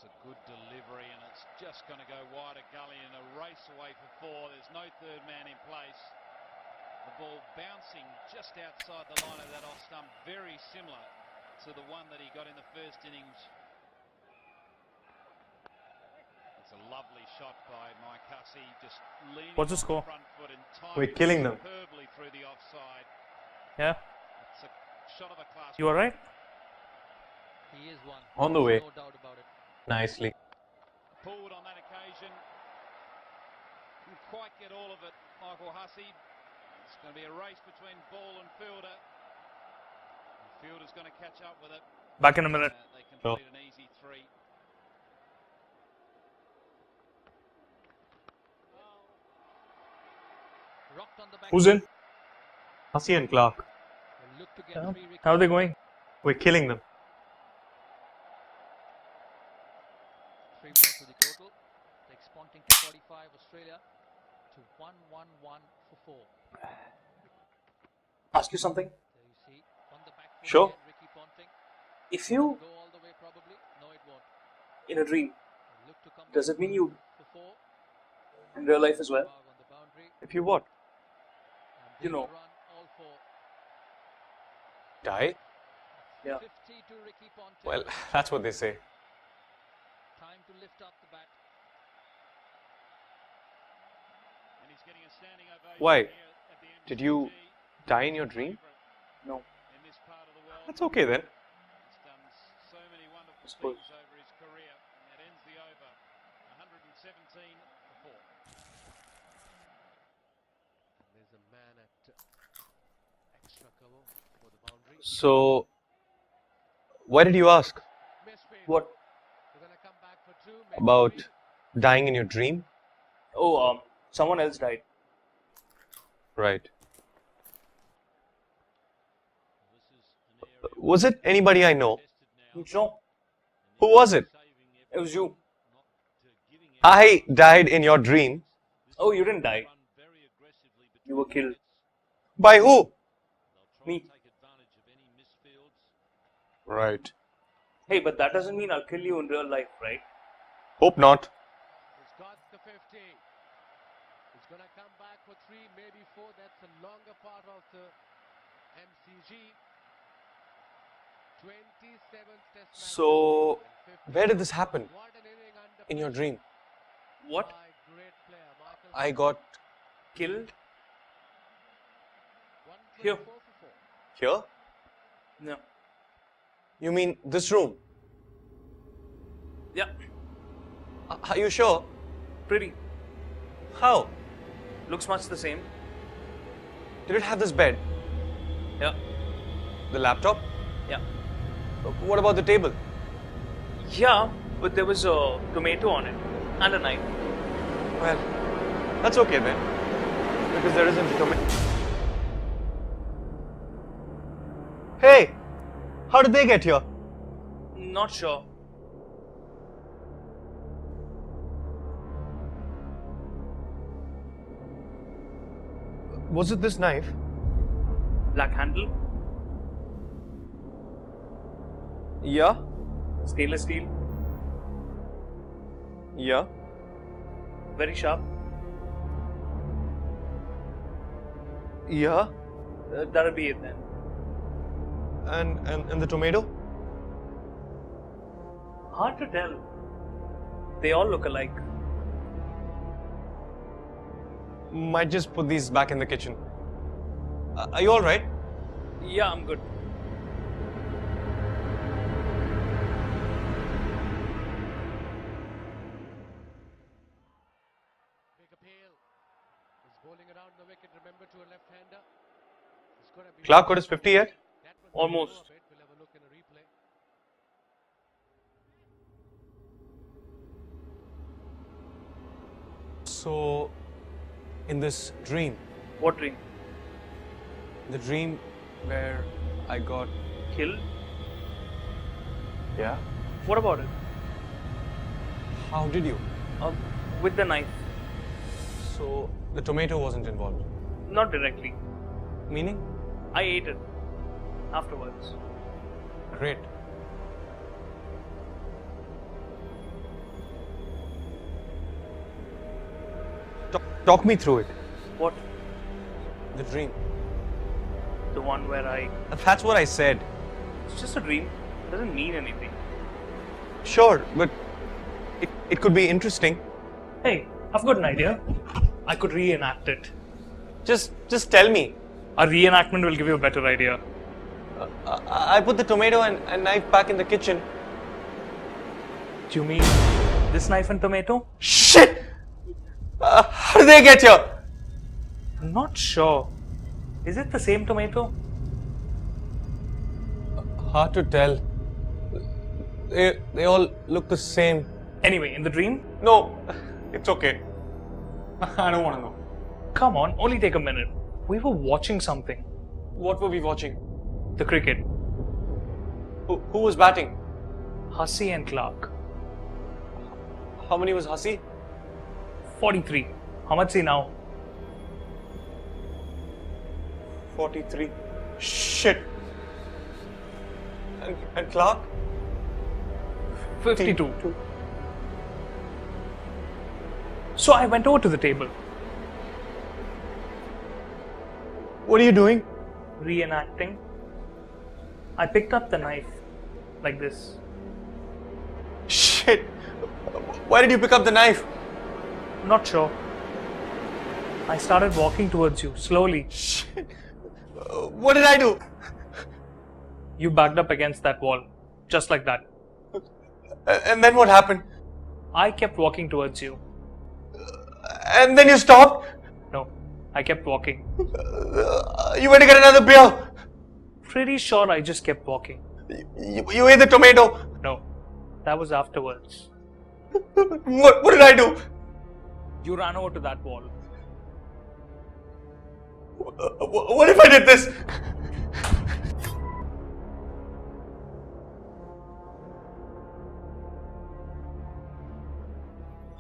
It's a good delivery, and it's just going to go wide of gully in a race away for four. There's no third man in place. The ball bouncing just outside the line of that off stump, very similar to the one that he got in the first innings. It's a lovely shot by Mike Hussey, just leaning What's the on score? the front foot and We're killing them. superbly through the offside. Yeah, It's a shot of a class. you alright? He is one. On the way. No doubt about it. Nicely. Pulled on that occasion. Didn't quite get all of it, Michael Hussey. It's going to be a race between ball and fielder. The fielder's going to catch up with it. Back in a minute. They complete an easy three. Rocked on the back. Who's in? Hussey and Clark. Will look to get Yeah. three How are they wickets. going? We're killing them. 3 more to the total. Takes Ponting to 45, Australia to 111 for 4. Ask you something? There you see, on the back foot Sure. again, Ricky Ponting. If you, Go all the way probably. No, it won't. in a dream, Will look to come does back it mean you for 4. in real life as well? Bog on the boundary. If you what? And You they know. run all 4. Die? Yeah. 50 to Ricky Ponting. Well, that's what they say. Time to lift up the bat. And he's getting a standing ovation. Why? Here at the Did you MCG. die in your dream? No. In this part of the world. That's okay then. He's done so many wonderful suppose. things over his career, and that ends the over. 117 for 4. There's a man at extra cover for the boundary. So, why did you ask? Misfield. What? They're going to come back for 2. maybe About 3. dying in your dream? Oh, someone else died. Right. This is an area Was it anybody I know? tested now. No, Who was it? Saving it was you. not giving it. I died in your dream. Oh, you didn't die. Run very aggressively You were between killed. By who? They'll try Me. and take advantage of any misfields. Right. Hey, but that doesn't mean I'll kill you in real life, right? Hope not. He's got the 50. He's going to come back for 3, maybe 4. That's a longer part of the MCG. 27th test match. So, And 50. where did this happen? What an inning under In your pressure dream? What? by great player Michael I got Killed? 124 Here. for 4. here? No. You mean this room? Yeah, Are you sure? pretty. How? Looks much the same. Did it have this bed? Yeah, The laptop? yeah. What about the table? Yeah, but there was a tomato on it and a knife. Well, that's okay then. Because there isn't a tomato. Hey! How did they get here? Not sure. Was it this knife? Black handle, Yeah. stainless steel, Yeah. very sharp. Yeah. That'll be it then. And the tomato? Hard to tell. They all look alike. Might just put these back in the kitchen. Are you alright? Yeah, I'm good. Big appeal. He's bowling around the wicket. Remember, to a left-hander. He's going to be Clark got his 50 yet? That was Almost. the low of it. We'll have a look in a replay. So, in this dream, What dream? the dream where I got. Killed? Yeah? What about it? How did you? With the knife. So, the tomato wasn't involved. Not directly. Meaning? I ate it afterwards. Great. Talk me through it. What? The dream. The one where That's what I said. It's just a dream. Doesn't mean anything. Sure, but it could be interesting. Hey, I've got an idea. I could reenact it. Just tell me. A reenactment will give you a better idea. I put the tomato and knife back in the kitchen. Do you mean this knife and tomato? Shit! How did they get here? I'm not sure. Is it the same tomato? Hard to tell. They all look the same. Anyway, in the dream? No, it's okay. I don't want to know. Come on, only take a minute. We were watching something. What were we watching? The cricket. Who was batting? Hussey and Clark. How many was Hussey? 43. How much is he now? 43. Shit. And Clark? 52. So I went over to the table. What are you doing? Reenacting. I picked up the knife. Like this. Shit. Why did you pick up the knife? Not sure. I started walking towards you, slowly. Shit. What did I do? You backed up against that wall. Just like that. And then what happened? I kept walking towards you. And then you stopped? No, I kept walking. You went to get another beer? Pretty sure I just kept walking. You ate the tomato? No, that was afterwards. What did I do? You ran over to that wall. What if I did this?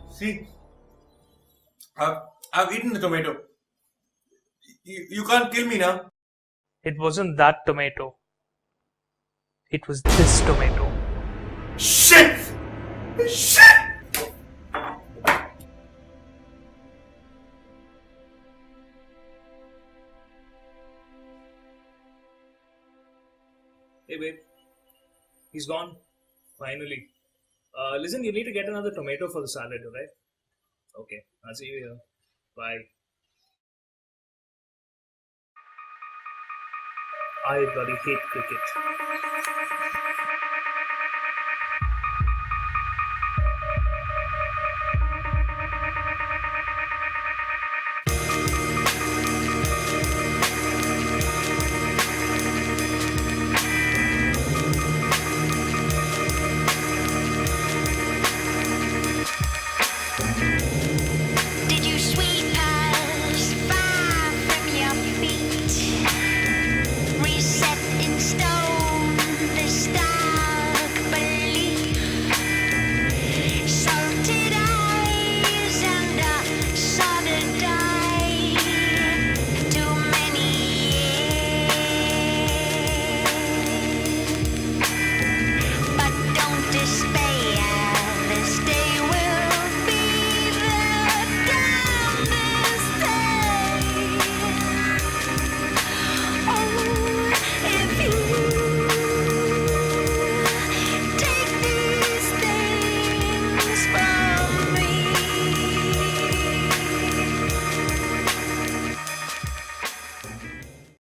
See, I've eaten the tomato. You can't kill me now. It wasn't that tomato. It was this tomato. Shit! Shit! Hey babe, he's gone. Finally. Listen, you need to get another tomato for the salad, alright? Okay, I'll see you here. Bye. I bloody hate cricket.